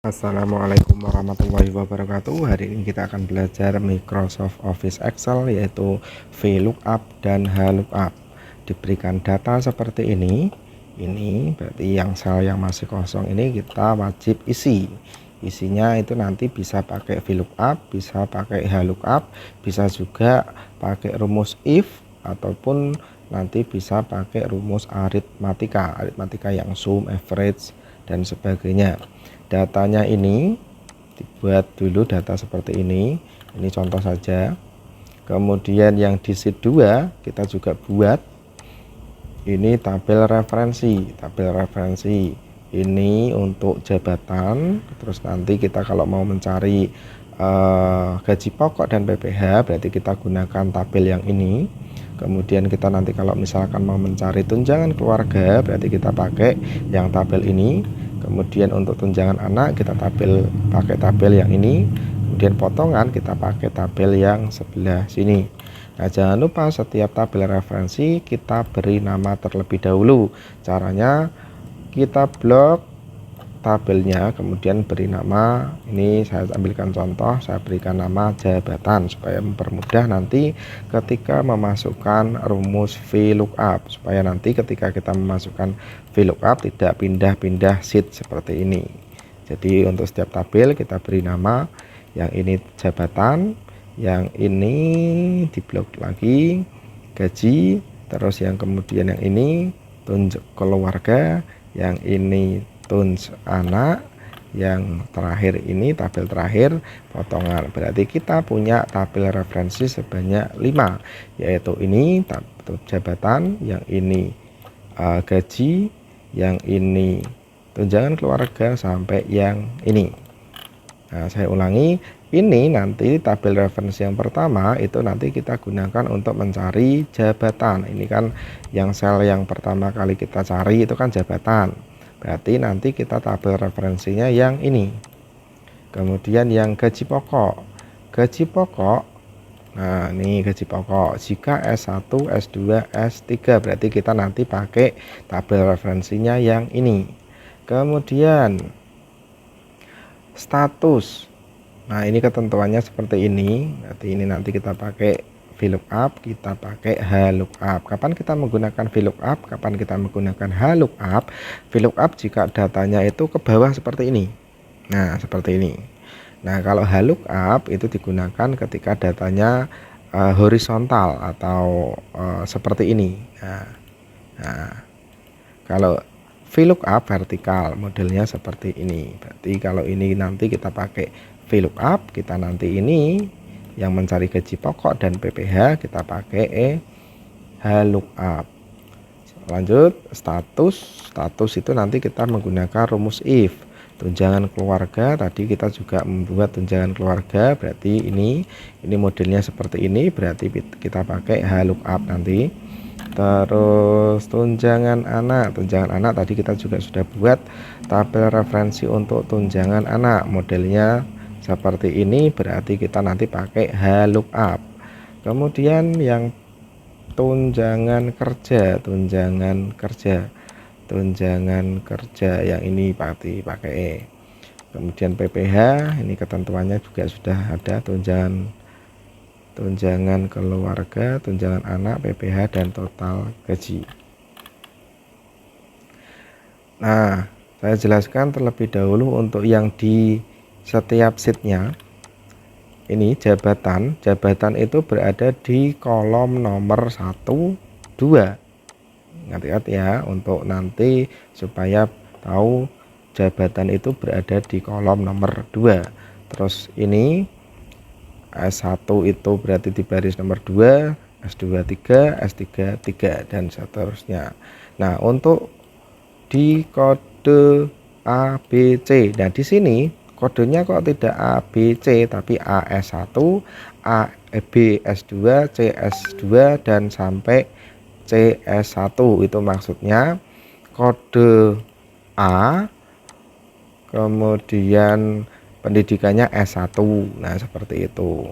Assalamualaikum warahmatullahi wabarakatuh. Hari ini kita akan belajar Microsoft Office Excel, yaitu VLOOKUP dan HLOOKUP. Diberikan data seperti ini berarti yang sel yang masih kosong ini kita wajib isi. Isinya itu nanti bisa pakai VLOOKUP, bisa pakai HLOOKUP, bisa juga pakai rumus if, ataupun nanti bisa pakai rumus aritmatika yang sum, average, dan sebagainya. Datanya ini dibuat dulu data seperti ini contoh saja. Kemudian yang di sheet 2 kita juga buat ini tabel referensi ini untuk jabatan. Terus nanti kita kalau mau mencari gaji pokok dan PPh berarti kita gunakan tabel yang ini. Kemudian kita nanti kalau misalkan mau mencari tunjangan keluarga berarti kita pakai yang tabel ini. Kemudian untuk tunjangan anak kita pakai tabel yang ini. Kemudian potongan kita pakai tabel yang sebelah sini. Nah, jangan lupa setiap tabel referensi kita beri nama terlebih dahulu. Caranya kita blok tabelnya, kemudian beri nama. Ini saya ambilkan contoh, saya berikan nama jabatan supaya mempermudah nanti ketika memasukkan rumus VLOOKUP, supaya nanti ketika kita memasukkan VLOOKUP tidak pindah-pindah sheet seperti ini. Jadi untuk setiap tabel kita beri nama. Yang ini jabatan, yang ini diblok lagi gaji, terus yang kemudian yang ini tunjuk keluarga, yang ini tuns anak, yang terakhir ini tabel terakhir potongan. Berarti kita punya tabel referensi sebanyak 5, yaitu ini jabatan, yang ini gaji, yang ini tunjangan keluarga, sampai yang ini. Nah, saya ulangi, ini nanti tabel referensi yang pertama itu nanti kita gunakan untuk mencari jabatan. Ini kan yang sel yang pertama kali kita cari itu kan jabatan. Berarti nanti kita tabel referensinya yang ini. Kemudian yang gaji pokok. Nah, ini gaji pokok. Jika S1, S2, S3 berarti kita nanti pakai tabel referensinya yang ini. Kemudian status. Nah, ini ketentuannya seperti ini. Berarti ini nanti kita pakai VLOOKUP, kita pakai HLOOKUP. Kapan kita menggunakan VLOOKUP, kapan kita menggunakan HLOOKUP? VLOOKUP jika datanya itu ke bawah seperti ini. Nah, seperti ini. Nah, kalau HLOOKUP itu digunakan ketika datanya horizontal atau seperti ini. Nah, kalau VLOOKUP vertikal modelnya seperti ini. Berarti kalau ini nanti kita pakai VLOOKUP, kita nanti ini yang mencari gaji pokok dan PPh kita pakai HLOOKUP. Lanjut, status itu nanti kita menggunakan rumus if. Tunjangan keluarga tadi kita juga membuat tunjangan keluarga, berarti ini modelnya seperti ini, berarti kita pakai HLOOKUP nanti. Terus tunjangan anak tadi kita juga sudah buat tabel referensi untuk tunjangan anak, modelnya seperti ini, berarti kita nanti pakai HLOOKUP. Kemudian yang tunjangan kerja yang ini berarti pakai E. Kemudian PPh ini ketentuannya juga sudah ada, tunjangan keluarga, tunjangan anak, PPh, dan total gaji. Nah, saya jelaskan terlebih dahulu untuk yang di setiap sheetnya. Ini jabatan itu berada di kolom nomor 1, 2. Hati-hati ya, untuk nanti supaya tahu jabatan itu berada di kolom nomor 2. Terus ini S1 itu berarti di baris nomor 2, S2 3, S3 3, dan seterusnya. Nah, untuk di kode A, B, C. Nah, di sini kodenya kok tidak A, B, C, tapi AS1, A, B, S2, C, S2, dan sampai CS1. Itu maksudnya kode A, kemudian pendidikannya S1. Nah, seperti itu.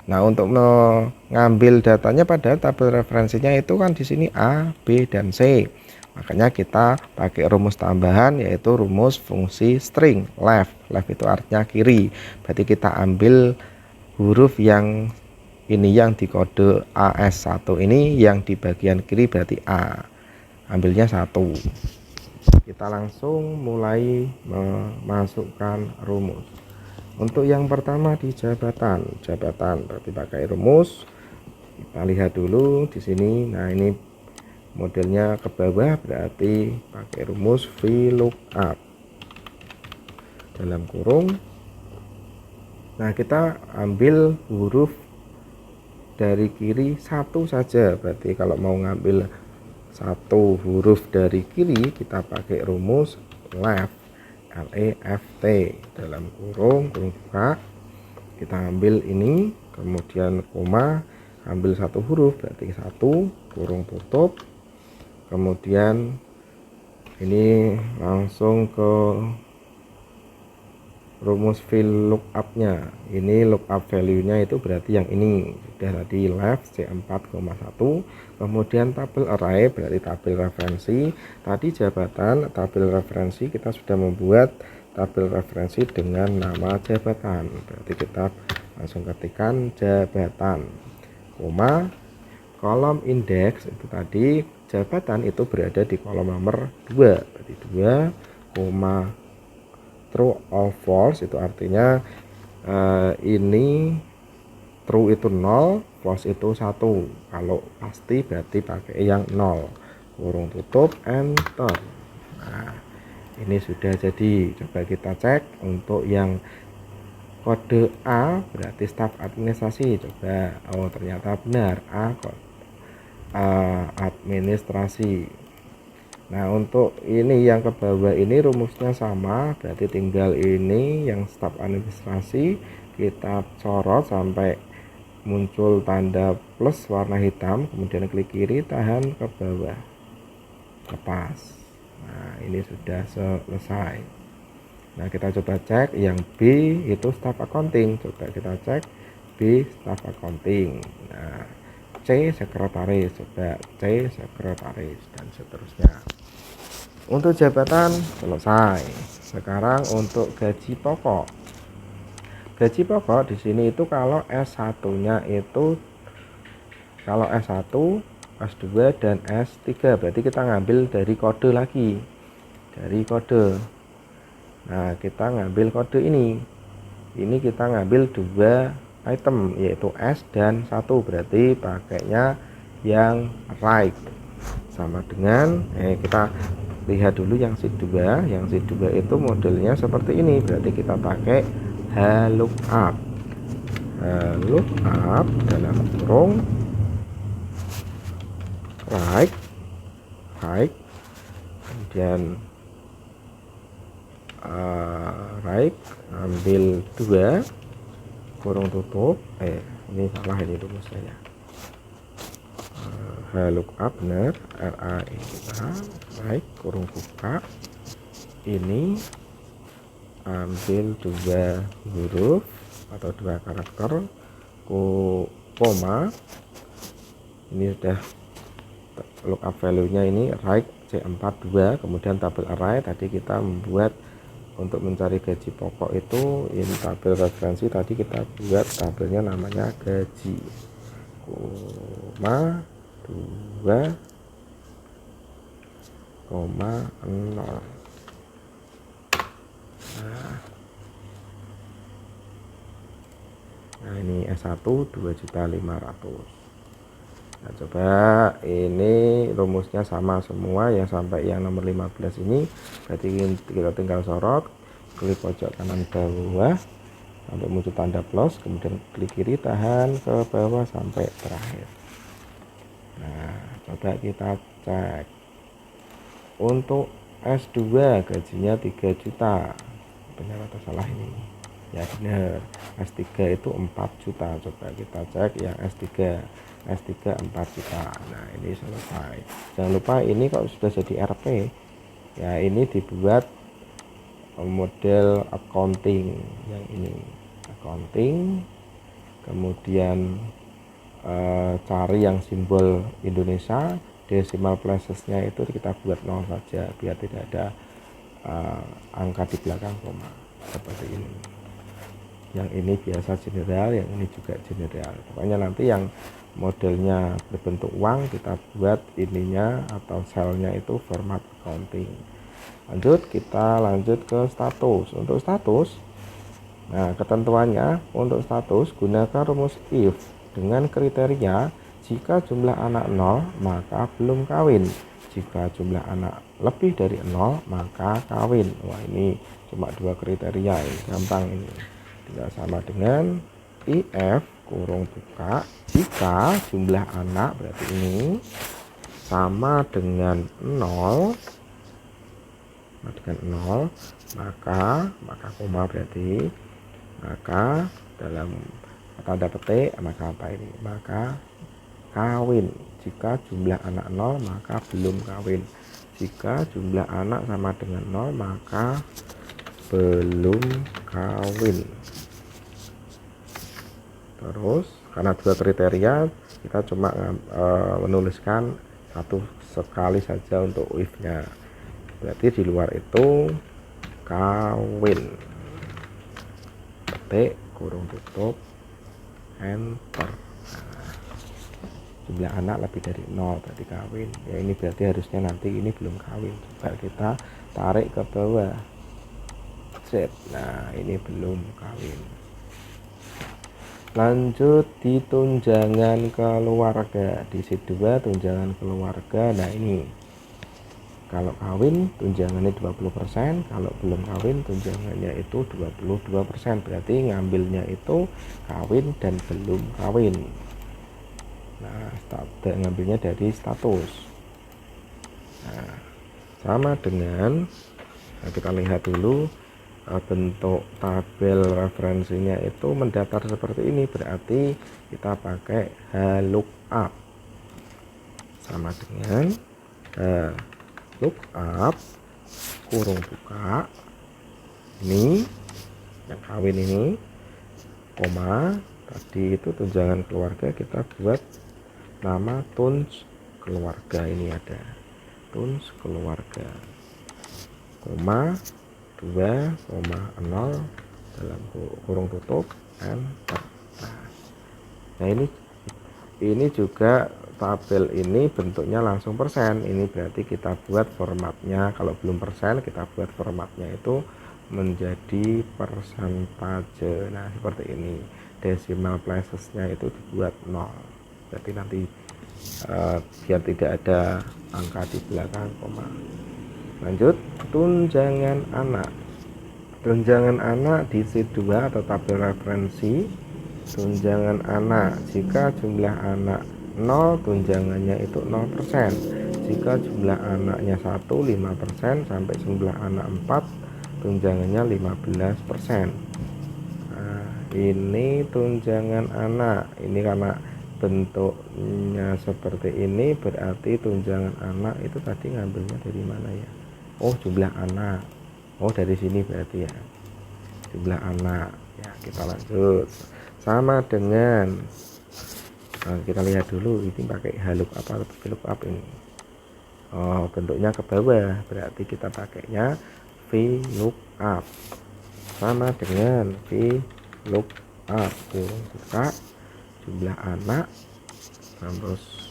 Nah, untuk mengambil datanya pada tabel referensinya itu kan di sini A, B, dan C. Makanya kita pakai rumus tambahan, yaitu rumus fungsi string left. Left itu artinya kiri, berarti kita ambil huruf yang ini yang di kode AS1 ini, yang di bagian kiri berarti A, ambilnya 1. Kita langsung mulai memasukkan rumus. Untuk yang pertama di jabatan berarti pakai rumus. Kita lihat dulu di sini. Nah, ini modelnya ke bawah, berarti pakai rumus VLOOKUP dalam kurung. Nah, kita ambil huruf dari kiri satu saja, berarti kalau mau ngambil satu huruf dari kiri kita pakai rumus left, LEFT dalam kurung buka, kita ambil ini, kemudian koma, ambil satu huruf berarti satu, kurung tutup, kemudian ini langsung ke rumus VLOOKUP nya. Ini lookup value nya itu berarti yang ini sudah tadi left C4,1, kemudian tabel array berarti tabel referensi. Tadi jabatan, tabel referensi kita sudah membuat tabel referensi dengan nama jabatan, berarti kita langsung ketikkan jabatan, koma, kolom indeks itu tadi jabatan itu berada di kolom nomor 2, berarti 2, koma, true or false itu artinya ini true itu 0, false itu 1. Kalau pasti berarti pakai yang 0, kurung tutup, enter. Nah, ini sudah jadi. Coba kita cek untuk yang kode A berarti staf administrasi. Coba, oh ternyata benar, A kok administrasi. Nah, untuk ini yang ke bawah ini rumusnya sama, berarti tinggal ini yang staf administrasi kita corot sampai muncul tanda plus warna hitam, kemudian klik kiri, tahan ke bawah, lepas. Nah, ini sudah selesai. Nah, kita coba cek yang B itu staf accounting. Coba kita cek B staf accounting. Nah, C sekretaris, coba C sekretaris, dan seterusnya. Untuk jabatan selesai. Sekarang untuk gaji pokok. Gaji pokok di sini itu kalau S1-nya itu, kalau S1, S2 dan S3 berarti kita ngambil dari kode lagi. Dari kode. Nah, kita ngambil kode ini. Ini kita ngambil 2 item, yaitu S dan 1, berarti pakainya yang right. Sama dengan kita lihat dulu yang sheet 2. Yang sheet 2 itu modelnya seperti ini, berarti kita pakai VLOOKUP. VLOOKUP dalam kurung right, kemudian right, ambil 2, kurung tutup, ini salah ini rumusnya. VLOOKUP benar, RAE kita right, kurung buka, ini ambil 2 huruf atau 2 karakter, koma, ini sudah lookup value nya ini right C42, kemudian tabel array tadi kita membuat untuk mencari gaji pokok itu, ini tabel referensi tadi kita buat tabelnya namanya gaji, koma 2,0. Nah, ini S1 2.500.000. Nah, coba ini rumusnya sama semua ya sampai yang nomor 15 ini, berarti kita tinggal sorot, klik pojok kanan bawah sampai muncul tanda plus, kemudian klik kiri, tahan ke bawah sampai terakhir. Nah, coba kita cek untuk S2 gajinya 3 juta, benar atau salah ini? Ya benar, S3 itu 4 juta. Coba kita cek yang S3 4 juta. Nah, ini selesai. Jangan lupa ini kok sudah jadi RP ya, ini dibuat model accounting yang ini, accounting, kemudian cari yang simbol Indonesia, decimal places-nya itu kita buat 0 saja biar tidak ada angka di belakang koma seperti ini. Yang ini biasa general, yang ini juga general. Pokoknya nanti yang modelnya berbentuk uang kita buat ininya atau selnya itu format accounting. Kita lanjut ke status. Untuk status, nah ketentuannya untuk status gunakan rumus if dengan kriteria jika jumlah anak 0 maka belum kawin, jika jumlah anak lebih dari 0 maka kawin. Wah, ini cuma 2 kriteria, ini gampang ini. Tidak sama dengan if kurung buka jika jumlah anak, berarti ini sama dengan 0 maka koma, berarti maka dalam tanda petik maka apa ini, maka kawin. Jika jumlah anak 0 maka belum kawin, jika jumlah anak sama dengan 0 maka belum kawin. Terus karena 2 kriteria kita cuma menuliskan satu sekali saja untuk if nya, berarti di luar itu kawin, petik kurung tutup enter. Jumlah anak lebih dari 0 berarti kawin ya, ini berarti harusnya nanti ini belum kawin. Coba kita tarik ke bawah, set, nah ini belum kawin. Lanjut di tunjangan keluarga, di sheet 2 tunjangan keluarga. Nah ini kalau kawin tunjangannya 20%, kalau belum kawin tunjangannya itu 22%, berarti ngambilnya itu kawin dan belum kawin. Nah, ngambilnya dari status. Nah, sama dengan, nah kita lihat dulu bentuk tabel referensinya itu mendatar seperti ini, berarti kita pakai lookup. Sama dengan lookup kurung buka ini yang kawin ini, koma tadi itu tunjangan keluarga, kita buat nama tuns keluarga, ini ada tuns keluarga, koma 2,0 dalam kurung tutup enter. Nah ini juga tabel ini bentuknya langsung persen, ini berarti kita buat formatnya, kalau belum persen kita buat formatnya itu menjadi persentase. Nah seperti ini, decimal places-nya itu dibuat 0, berarti nanti biar tidak ada angka di belakang koma. Lanjut tunjangan anak. Tunjangan anak di sheet 2 atau tabel referensi. Tunjangan anak, jika jumlah anak 0 tunjangannya itu 0%, jika jumlah anaknya 1 5%, sampai jumlah anak 4 tunjangannya 15%. Nah, ini tunjangan anak, ini karena bentuknya seperti ini berarti tunjangan anak itu tadi ngambilnya dari mana ya? Oh, jumlah anak. Oh, dari sini berarti ya, jumlah anak ya. Kita lanjut sama dengan kita lihat dulu ini pakai lookup atau lookup ini. Oh, bentuknya ke bawah, berarti kita pakainya VLOOKUP. Sama dengan VLOOKUP kurung buka jumlah anak, terus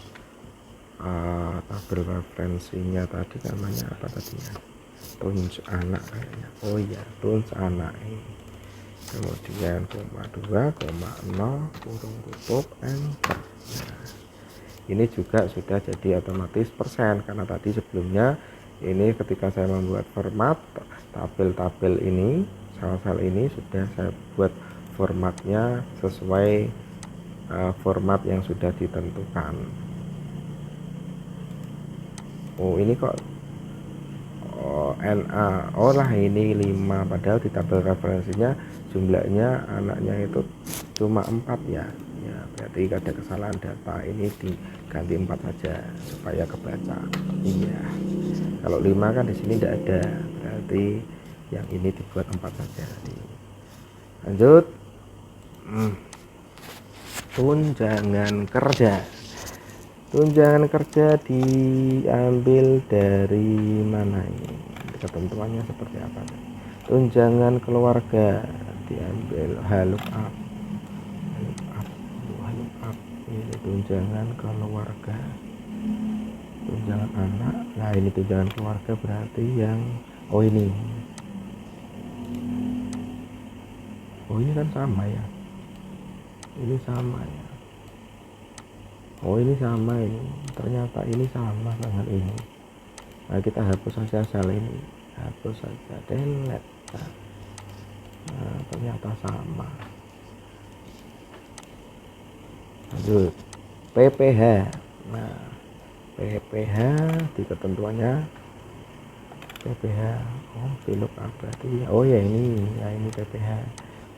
tabel referensinya tadi namanya apa tadinya, tuns anak kayaknya. Oh iya, tuns anak ini, kemudian 2,0 kurung tutup enter. Nah, ini juga sudah jadi otomatis persen, karena tadi sebelumnya ini ketika saya membuat format tabel-tabel ini, sel-sel ini sudah saya buat formatnya sesuai format yang sudah ditentukan. Oh ini kok NA, oh lah ini 5, padahal di tabel referensinya jumlahnya anaknya itu cuma 4 ya. Ya berarti ada kesalahan data, ini diganti 4 saja supaya kebaca. Iya, kalau 5 kan di sini tidak ada, berarti yang ini dibuat 4 saja. Lanjut tunjangan kerja. Tunjangan kerja diambil dari mana ini? Ketentuannya seperti apa? Tunjangan keluarga diambil haluk up. Ini tunjangan keluarga, tunjangan anak. Nah, ini tunjangan keluarga berarti yang ini ini kan sama ya, ini sama ya, ini sama, ini ternyata ini sama dengan ini. Nah, kita hapus saja sel ini, hapus saja, delete. Nah, ternyata sama. Lanjut PPh. Nah, PPh di ketentuannya PPh VLOOKUP berarti ya ini PPh.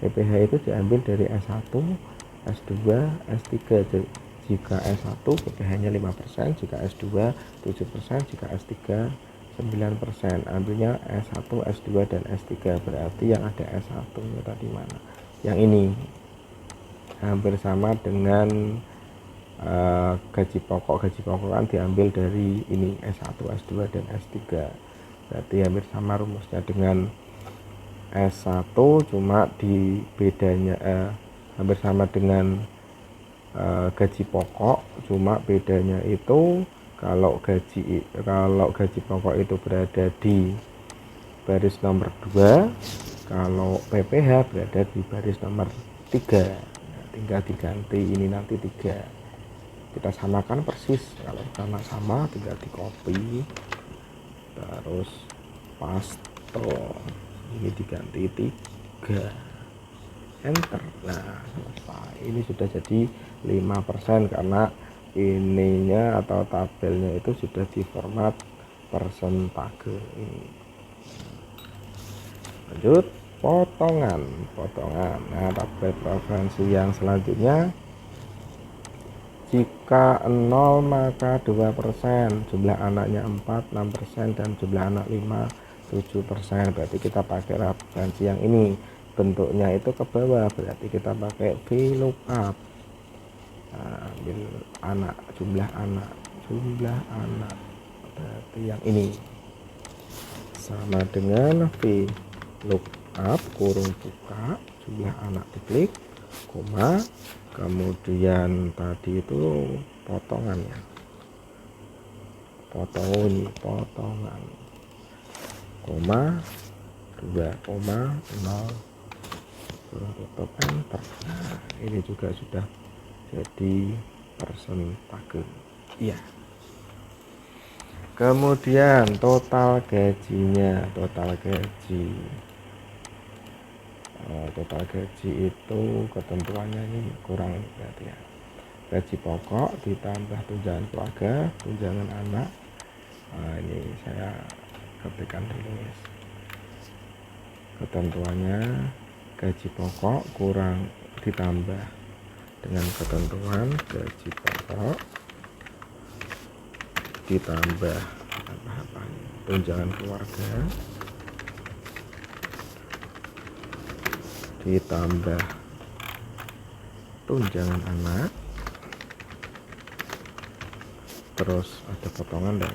PPh itu diambil dari S1, S2, S3. Jika S1 PPh-nya 5%, jika S2 7%, jika S3 9%. Ambilnya S1, S2 dan S3. Berarti yang ada S1 nya tadi mana? Yang ini hampir sama dengan gaji pokok kan diambil dari ini S1, S2 dan S3. Berarti hampir sama rumusnya dengan S1, cuma di bedanya hampir sama dengan gaji pokok, cuma bedanya itu kalau gaji pokok itu berada di baris nomor 2, kalau PPh berada di baris nomor 3. Nah, tinggal diganti ini nanti 3, kita samakan persis. Kalau sama tinggal di copy terus paste, ini diganti 3, enter. Nah, selesai. Ini sudah jadi 5% karena ininya atau tabelnya itu sudah di format persentase ini. Lanjut potongan. Nah, tabel preferensi yang selanjutnya, jika 0 maka 2%, jumlah anaknya 4 6%, dan jumlah anak 5 7%. Berarti kita pakai referensi yang ini, bentuknya itu ke bawah, berarti kita pakai VLOOKUP. Nah, ambil anak, jumlah anak berarti yang ini sama dengan VLOOKUP kurung buka, jumlah anak diklik, koma, kemudian tadi itu potongannya, potongan, koma 2,0 kurung tutup, enter. Nah, ini juga sudah jadi persentase. Iya. Kemudian total gajinya, total gaji itu ketentuannya ini kurang berarti ya. Gaji pokok ditambah tunjangan keluarga, tunjangan anak. Nah, ini saya ketikkan dulu ya. Ketentuannya gaji pokok kurang ditambah dengan ketentuan gaji pokok ditambah tunjangan keluarga ditambah tunjangan anak, terus ada potongan dan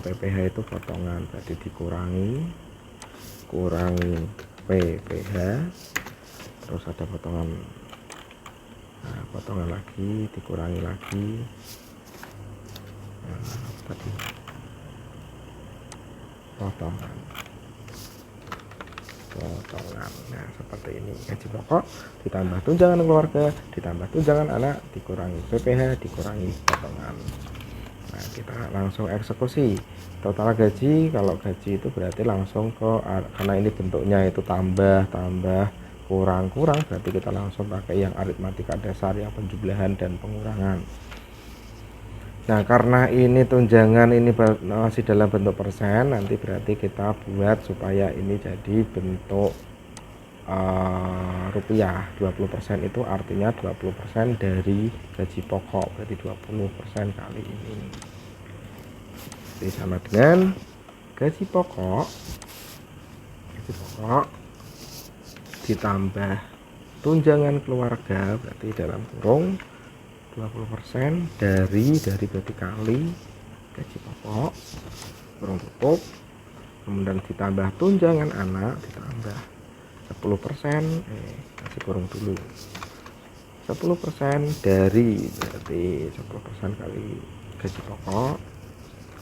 PPh itu potongan, berarti dikurangi PPh, terus ada potongan, potongan lagi, dikurangi lagi, tadi potongan. Nah, seperti ini, gaji pokok ditambah tunjangan keluarga ditambah tunjangan anak dikurangi PPh dikurangi potongan. Nah, kita langsung eksekusi total gaji. Kalau gaji itu berarti langsung karena ini bentuknya itu tambah kurang, berarti kita langsung pakai yang aritmatika dasar, yang penjumlahan dan pengurangan. Nah, karena ini tunjangan ini masih dalam bentuk persen, nanti berarti kita buat supaya ini jadi bentuk rupiah. 20% itu artinya 20% dari gaji pokok, berarti 20% kali ini. Jadi sama dengan gaji pokok ditambah tunjangan keluarga berarti dalam kurung 20% dari berarti kali gaji pokok kurung tutup, kemudian ditambah tunjangan anak ditambah 10%, masih kurung dulu 10% dari berarti 10% kali gaji pokok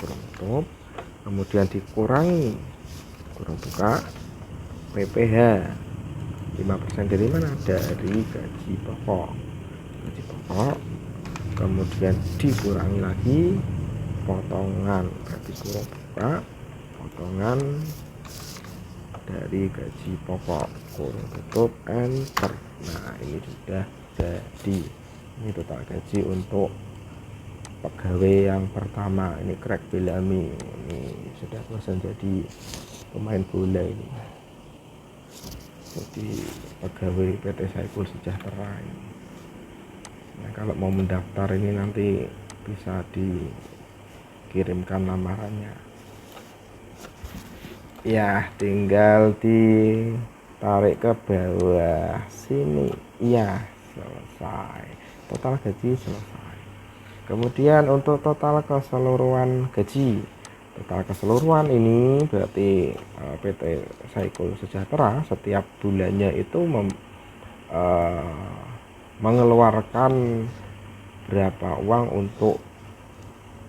kurung tutup, kemudian dikurangi kurung buka PPh 5% dari mana? Dari gaji pokok kemudian dikurangi lagi potongan berarti kurung buka potongan dari gaji pokok kurung tutup enter. Nah ini sudah jadi, ini total gaji untuk pegawai yang pertama. Ini Craig Bellamy, ini sudah bosan jadi pemain bola ini, jadi pegawai PT Saiful Sejahtera ini. Nah, kalau mau mendaftar ini nanti bisa dikirimkan lamarannya ya, tinggal ditarik ke bawah sini ya, selesai, total gaji selesai. Kemudian untuk total keseluruhan gaji, total keseluruhan ini berarti PT Saiful Sejahtera setiap bulannya itu mengeluarkan berapa uang untuk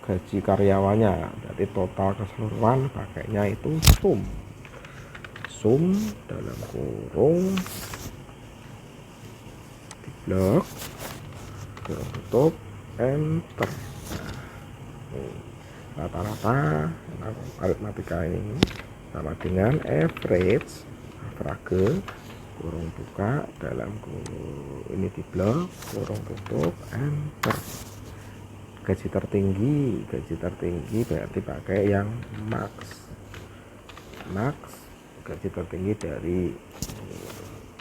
gaji karyawannya. Berarti total keseluruhan pakainya itu sum dalam kurung di blok kurung tutup enter. Rata-rata aritmatika ini sama dengan average kurung buka dalam kurung ini di blok kurung tutup enter. Gaji tertinggi berarti pakai yang max, gaji tertinggi dari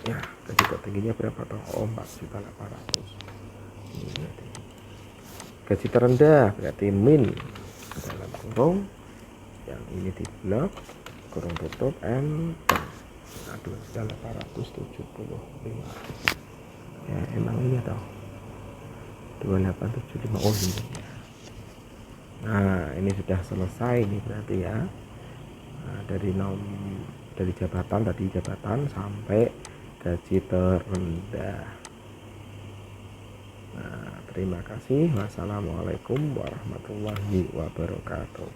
ya, gaji tertingginya berapa toh? 4.800.000. Gaji terendah berarti min dalam kurung yang ini di blok kurung tutup enter. 2.875 ya, emang iya toh 2875. Oh ini. Nah ini sudah selesai nih berarti ya. Nah, dari jabatan sampai gaji terendah. Nah, terima kasih. Wassalamualaikum warahmatullahi wabarakatuh.